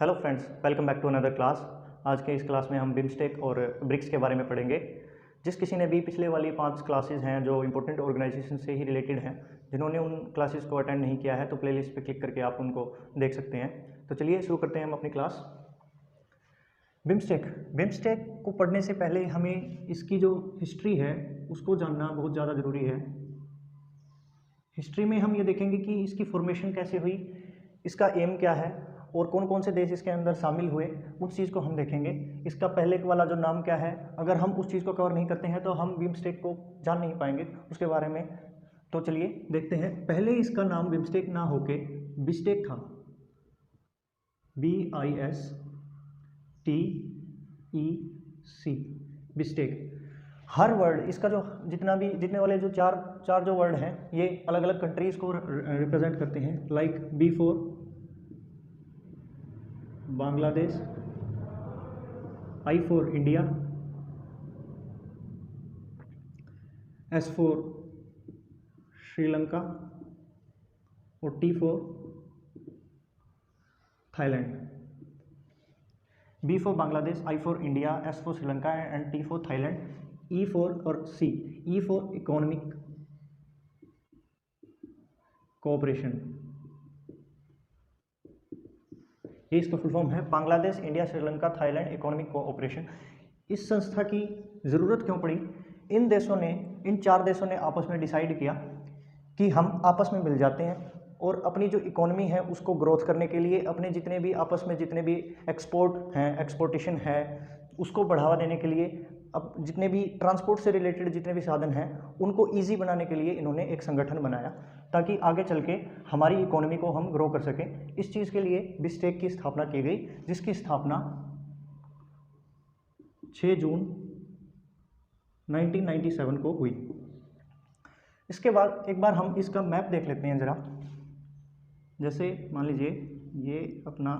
Hello friends, welcome back to another class. आज के इस क्लास में हम बिम्स्टेक और ब्रिक्स के बारे में पढ़ेंगे। जिस किसी ने भी पिछले वाली 5 क्लासेस हैं जो इंपॉर्टेंट ऑर्गेनाइजेशन से ही रिलेटेड हैं, जिन्होंने उन क्लासेस को अटेंड नहीं किया है तो प्लेलिस्ट पे क्लिक करके आप उनको देख सकते हैं। तो चलिए शुरू करते हैं हम अपनी क्लास। बिम्स्टेक को पढ़ने से पहले हमें इसकी जो हिस्ट्री है उसको जानना बहुत ज़्यादा ज़रूरी है। हिस्ट्री में हम ये देखेंगे कि इसकी फॉर्मेशन कैसे हुई, इसका एम क्या है और कौन कौन से देश इसके अंदर शामिल हुए, उस चीज़ को हम देखेंगे। इसका पहले वाला जो नाम क्या है, अगर हम उस चीज़ को कवर नहीं करते हैं तो हम बिम्स्टेक को जान नहीं पाएंगे उसके बारे में। तो चलिए देखते हैं। पहले इसका नाम बिम्स्टेक ना होके बिस्टेक था, BISTEC, बिस्टेक। हर वर्ड इसका जो जितने वाले जो चार जो वर्ड हैं ये अलग अलग कंट्रीज़ को रिप्रेजेंट करते हैं। Like B for Bangladesh, I for India, S for Sri Lanka और T for Thailand. B for Bangladesh, I for India, S for Sri Lanka and T for Thailand. E for और C, E for economic cooperation. ये इसका full form है, Bangladesh, India, Sri Lanka, Thailand economic cooperation. इस संस्था की ज़रूरत क्यों पड़ी? इन 4 देशों ने आपस में डिसाइड किया कि हम आपस में मिल जाते हैं और अपनी जो इकोनॉमी है उसको ग्रोथ करने के लिए, अपने जितने भी आपस में जितने भी एक्सपोर्ट हैं, एक्सपोर्टेशन है, उसको बढ़ावा देने के लिए, अब जितने भी ट्रांसपोर्ट से रिलेटेड जितने भी साधन हैं उनको ईजी बनाने के लिए इन्होंने एक संगठन बनाया ताकि आगे चल के हमारी इकोनॉमी को हम ग्रो कर सकें। इस चीज़ के लिए बिस्टेक की स्थापना की गई, जिसकी स्थापना 6 जून 1997 को हुई। इसके बाद एक बार हम इसका मैप देख लेते हैं ज़रा। जैसे मान लीजिए ये अपना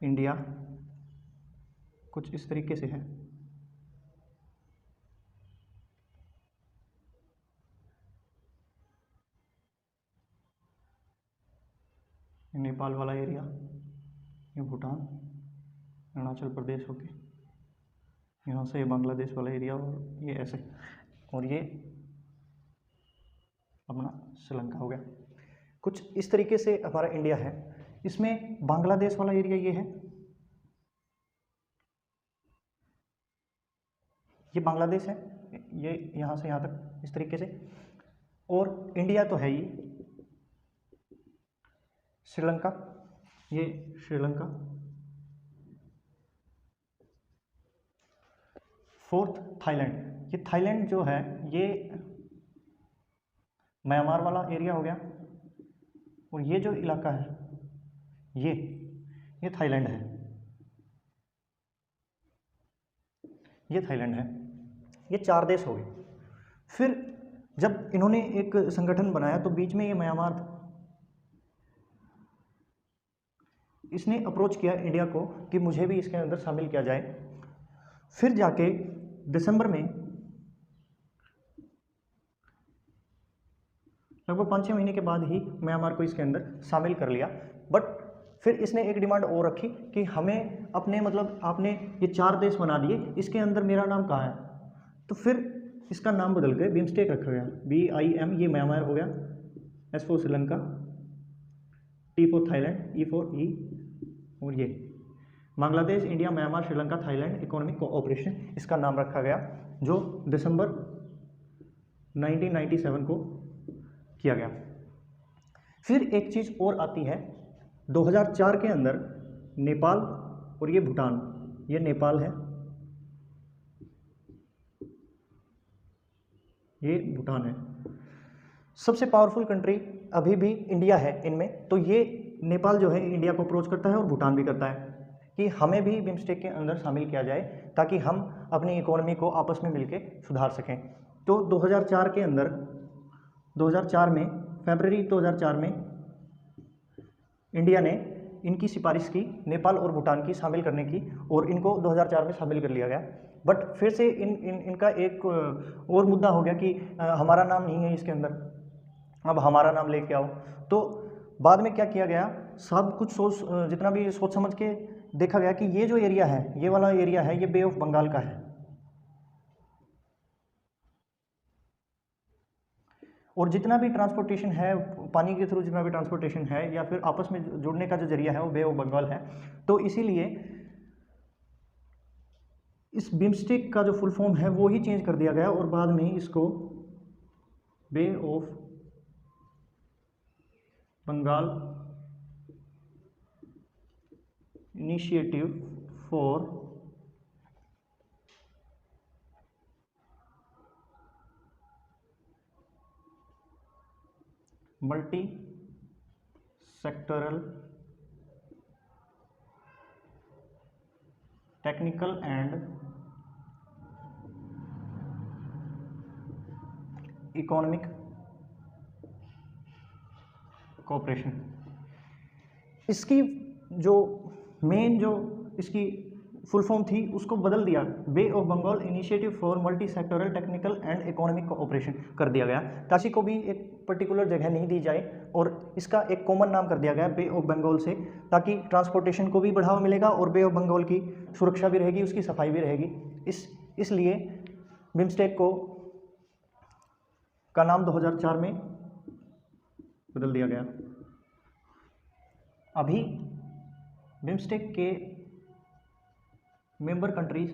इंडिया कुछ इस तरीके से है। नेपाल वाला एरिया, ये भूटान, अरुणाचल प्रदेश होके यहाँ से बांग्लादेश वाला एरिया और ये ऐसे, और ये अपना श्रीलंका हो गया। कुछ इस तरीके से हमारा इंडिया है। इसमें बांग्लादेश वाला एरिया ये है, ये बांग्लादेश है, ये यहाँ से यहाँ तक इस तरीके से, और इंडिया तो है ही, श्रीलंका, ये श्रीलंका। फोर्थ थाईलैंड, ये थाईलैंड जो है ये म्यांमार वाला एरिया हो गया, और ये जो इलाका है ये थाईलैंड है, ये थाईलैंड है। ये 4 देश हो गए। फिर जब इन्होंने एक संगठन बनाया तो बीच में ये म्यांमार था। इसने अप्रोच किया इंडिया को कि मुझे भी इसके अंदर शामिल किया जाए। फिर जाके दिसंबर में लगभग 5-6 महीने के बाद ही म्यांमार को इसके अंदर शामिल कर लिया। बट फिर इसने एक डिमांड और रखी कि हमें अपने आपने ये 4 देश बना दिए, इसके अंदर मेरा नाम कहाँ है? तो फिर इसका नाम बदल के बिम्स्टेक रखा गया, BIM, ये म्यांमार हो गया, S for Sri Lanka, T for Thailand, E for और ये Bangladesh, India, Myanmar, Sri Lanka, Thailand economic cooperation इसका नाम रखा गया, जो दिसंबर 1997 को किया गया। फिर एक चीज़ और आती है, 2004 के अंदर नेपाल और ये भूटान, ये नेपाल है, ये भूटान है। सबसे पावरफुल कंट्री अभी भी इंडिया है इनमें। तो ये नेपाल जो है इंडिया को अप्रोच करता है और भूटान भी करता है कि हमें भी बिम्स्टेक के अंदर शामिल किया जाए ताकि हम अपनी इकोनॉमी को आपस में मिलकर सुधार सकें। तो 2004 के अंदर, 2004 में फरवरी 2004 में इंडिया ने इनकी सिफारिश की नेपाल और भूटान की शामिल करने की, और इनको 2004 में शामिल कर लिया गया। बट फिर से इनका एक और मुद्दा हो गया कि हमारा नाम नहीं है इसके अंदर, अब हमारा नाम लेके आओ। तो बाद में क्या किया गया, सब कुछ जितना भी सोच समझ के देखा गया कि ये जो एरिया है, ये वाला एरिया है, ये बे ऑफ बंगाल का है, और जितना भी ट्रांसपोर्टेशन है पानी के थ्रू, जितना भी ट्रांसपोर्टेशन है या फिर आपस में जुड़ने का जो जरिया है वो बे ऑफ बंगाल है। तो इसीलिए इस बिम्स्टेक का जो फुल फॉर्म है वो ही चेंज कर दिया गया और बाद में इसको bay of Bengal initiative for multi sectoral technical and economic cooperation. इसकी जो मेन जो इसकी फुल फॉर्म थी उसको बदल दिया, bay of Bengal initiative for multi sectoral technical and economic cooperation कर दिया गया, ताकि को भी एक पर्टिकुलर जगह नहीं दी जाए और इसका एक कॉमन नाम कर दिया गया बे ऑफ बंगाल से, ताकि ट्रांसपोर्टेशन को भी बढ़ावा मिलेगा और बे ऑफ बंगाल की सुरक्षा भी रहेगी, उसकी सफाई भी रहेगी। इसलिए बिम्स्टेक का नाम 2004 में बदल दिया गया। अभी बिम्स्टेक के मेंबर कंट्रीज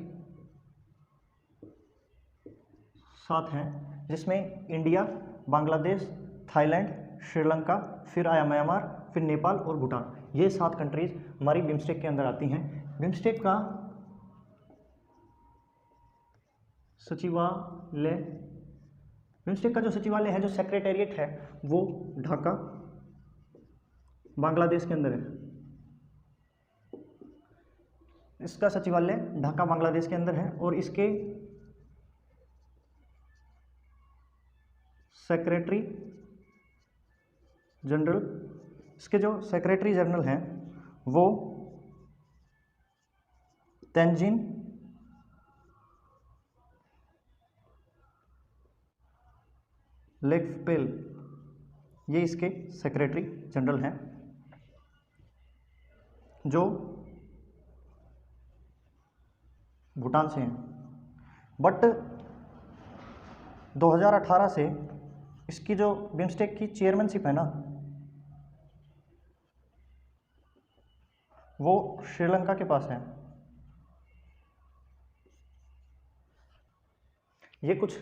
7 हैं, जिसमें इंडिया, बांग्लादेश, थाईलैंड, श्रीलंका, फिर आया म्यांमार, फिर नेपाल और भूटान। ये 7 कंट्रीज हमारी बिम्स्टेक के अंदर आती हैं। बिम्स्टेक का सचिवालय, बिम्स्टेक का जो सचिवालय है, जो सेक्रेटेरिएट है, वो ढाका बांग्लादेश के अंदर है। इसका सचिवालय ढाका बांग्लादेश के अंदर है और इसके सेक्रेटरी जनरल, इसके जो सेक्रेटरी जनरल हैं वो तेंजिन लेकपेल, ये इसके सेक्रेटरी जनरल हैं, जो भूटान से हैं। बट 2018 से इसकी जो बिम्स्टेक की चेयरमैनशिप है ना, वो श्रीलंका के पास है। ये कुछ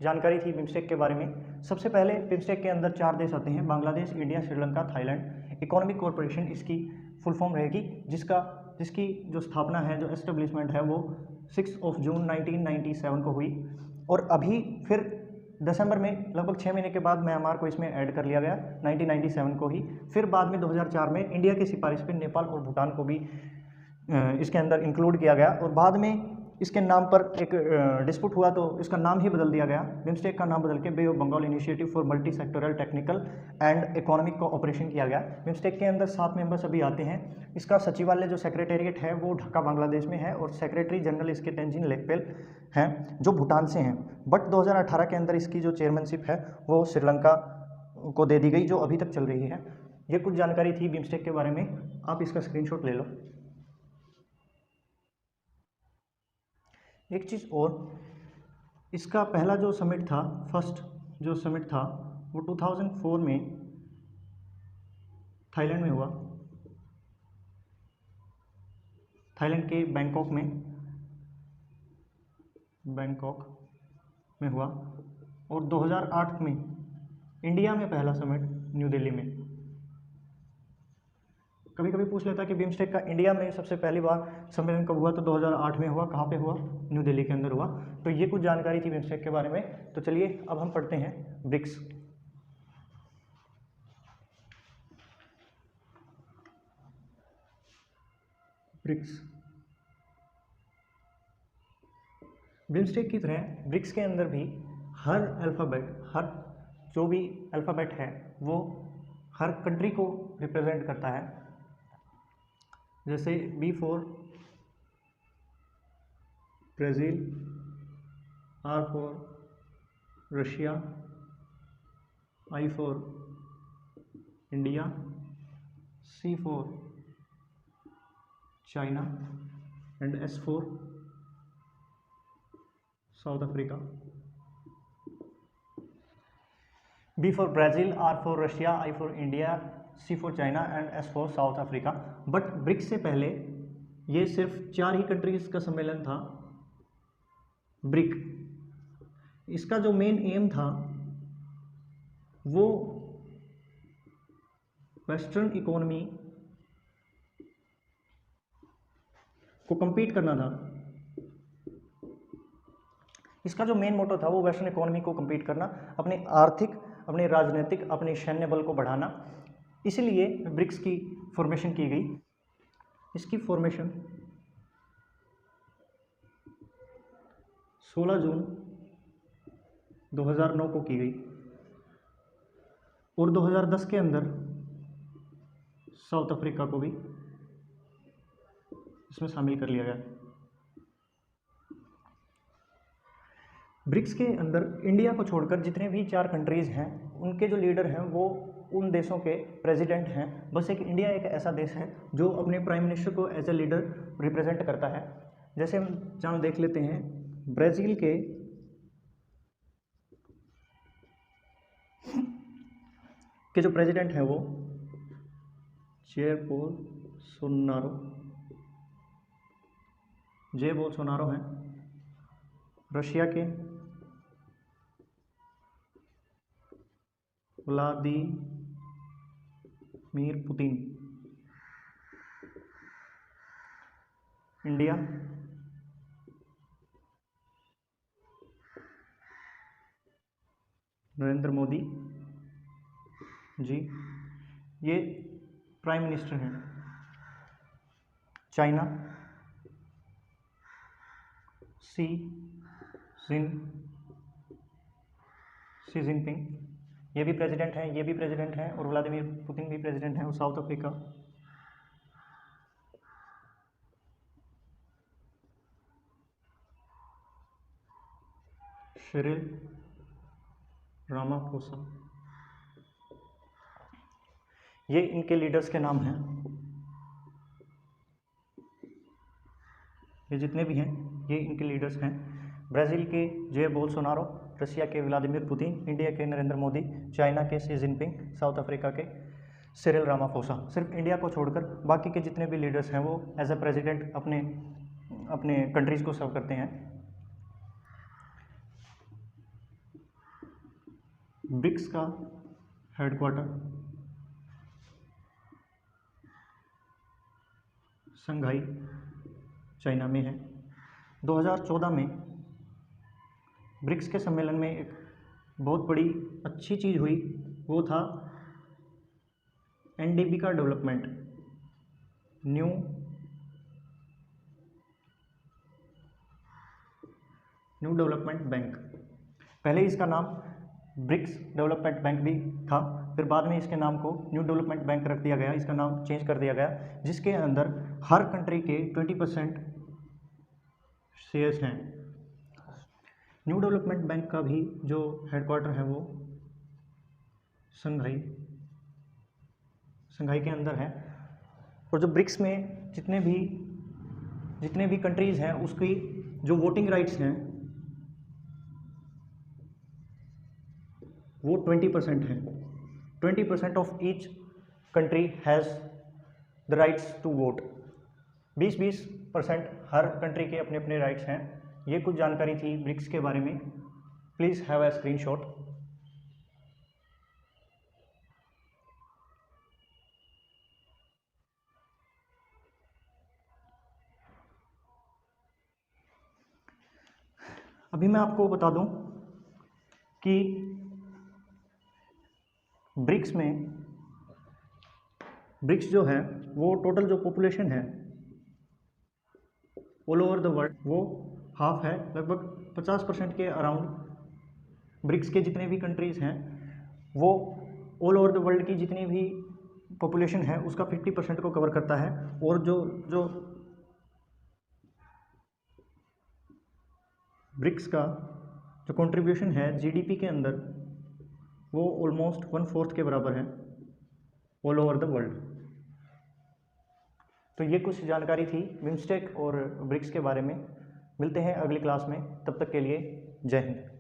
जानकारी थी बिम्स्टेक के बारे में। सबसे पहले बिम्स्टेक के अंदर 4 देश आते हैं, Bangladesh, India, Sri Lanka, Thailand. Economic corporation इसकी फुल फॉर्म रहेगी, जिसकी जो स्थापना है, जो एस्टेब्लिशमेंट है, वो 6 जून 1997 को हुई और अभी फिर दिसंबर में लगभग 6 महीने के बाद म्यांमार को इसमें ऐड कर लिया गया 1997 को ही। फिर बाद में 2004 में इंडिया की सिफारिश पर नेपाल और भूटान को भी इसके अंदर इंक्लूड किया गया और बाद में इसके नाम पर एक डिस्प्यूट हुआ तो इसका नाम ही बदल दिया गया। बिम्स्टेक का नाम बदल के bay of Bengal initiative for multi sectoral technical and economic cooperation किया गया। बिम्स्टेक के अंदर 7 मेंबर्स अभी आते हैं। इसका सचिवालय जो सेक्रेटेरिएट है वो ढाका बांग्लादेश में है और सेक्रेटरी जनरल इसके तेंजिन लेकपेल हैं, जो भूटान से हैं। बट 2018 के अंदर इसकी जो चेयरमैनशिप है वो श्रीलंका को दे दी गई, जो अभी तक चल रही है। ये कुछ जानकारी थी बिम्स्टेक के बारे में, आप इसका स्क्रीनशॉट ले लो। एक चीज़ और, इसका पहला जो समिट था, फर्स्ट जो समिट था, वो 2004 में थाईलैंड में हुआ, थाईलैंड के बैंकॉक में हुआ। और 2008 में इंडिया में पहला समिट न्यू दिल्ली में। कभी कभी पूछ लेता है कि बिम्स्टेक का इंडिया में सबसे पहली बार सम्मेलन कब हुआ, तो 2008 में हुआ। कहाँ पे हुआ? न्यू दिल्ली के अंदर हुआ। तो ये कुछ जानकारी थी बिम्स्टेक के बारे में। तो चलिए अब हम पढ़ते हैं ब्रिक्स। बिम्स्टेक की तरह ब्रिक्स के अंदर भी हर जो भी अल्फ़ाबेट है वो हर कंट्री को रिप्रेजेंट करता है। जैसे B for Brazil, R for Russia, I for India, C4 China and S4 south Africa. B for Brazil, R for Russia, I for India, C for China and S for South Africa. But BRICS से पहले ये सिर्फ 4 ही countries का सम्मेलन था। Brick, इसका जो main M था वो वेस्टर्न इकोनॉमी को compete करना था। इसका जो मेन मोटो था वो वेस्टर्न इकोनॉमी को compete करना, अपने आर्थिक, अपने राजनीतिक, अपने सैन्य बल को बढ़ाना। इसलिए ब्रिक्स की फॉर्मेशन की गई। इसकी फॉर्मेशन 16 जून 2009 को की गई और 2010 के अंदर साउथ अफ्रीका को भी इसमें शामिल कर लिया गया। ब्रिक्स के अंदर इंडिया को छोड़कर जितने भी 4 कंट्रीज़ हैं उनके जो लीडर हैं वो उन देशों के प्रेसिडेंट हैं। बस एक इंडिया एक ऐसा देश है जो अपने प्राइम मिनिस्टर को एज ए लीडर रिप्रेजेंट करता है। जैसे हम जहाँ देख लेते हैं, ब्राज़ील के जो प्रेसिडेंट हैं वो जे बोल्सोनारो हैं। रशिया के Vladimir Putin. India Narendra Modi ji, ये प्राइम मिनिस्टर हैं। चाइना शी जिनपिंग, ये भी प्रेसिडेंट हैं, ये भी प्रेसिडेंट हैं और व्लादिमीर पुतिन भी प्रेसिडेंट हैं। और साउथ अफ्रीका सिरिल रामाफोसा। ये इनके लीडर्स के नाम हैं। ये जितने भी हैं ये इनके लीडर्स हैं। ब्राज़ील के जे बोल्सोनारो, रशिया के व्लादिमीर पुतिन, इंडिया के नरेंद्र मोदी, चाइना के शी जिनपिंग, साउथ अफ्रीका के सिरिल रामाफोसा। सिर्फ इंडिया को छोड़कर बाकी के जितने भी लीडर्स हैं वो एज ए प्रेसिडेंट अपने कंट्रीज़ को सर्व करते हैं। ब्रिक्स का हेडक्वार्टर शंघाई चाइना में है। 2014 में ब्रिक्स के सम्मेलन में एक बहुत बड़ी अच्छी चीज़ हुई, वो था एनडीबी का डेवलपमेंट, न्यू डेवलपमेंट बैंक। पहले इसका नाम ब्रिक्स डेवलपमेंट बैंक भी था, फिर बाद में इसके नाम को न्यू डेवलपमेंट बैंक रख दिया गया, इसका नाम चेंज कर दिया गया, जिसके अंदर हर कंट्री के 20% शेयर्स हैं। न्यू डेवलपमेंट बैंक का भी जो हेडक्वार्टर है वो शंघाई के अंदर है। और जो ब्रिक्स में जितने भी कंट्रीज़ हैं उसकी जो वोटिंग राइट्स हैं वो 20% हैं। 20% of each country has the rights to vote. 20% हर कंट्री के अपने अपने राइट्स हैं। ये कुछ जानकारी थी ब्रिक्स के बारे में। Please have a screenshot. अभी मैं आपको बता दूं कि ब्रिक्स जो है वो टोटल जो पॉपुलेशन है ऑल ओवर द वर्ल्ड वो हाफ है, लगभग 50% के अराउंड ब्रिक्स के जितने भी कंट्रीज़ हैं वो ऑल ओवर द वर्ल्ड की जितनी भी पॉपुलेशन है उसका 50% को कवर करता है। और जो ब्रिक्स का जो कंट्रीब्यूशन है जीडीपी के अंदर वो ऑलमोस्ट 1/4 के बराबर है ऑल ओवर द वर्ल्ड। तो ये कुछ जानकारी थी बिम्स्टेक और ब्रिक्स के बारे में। मिलते हैं अगली क्लास में, तब तक के लिए जय हिंद।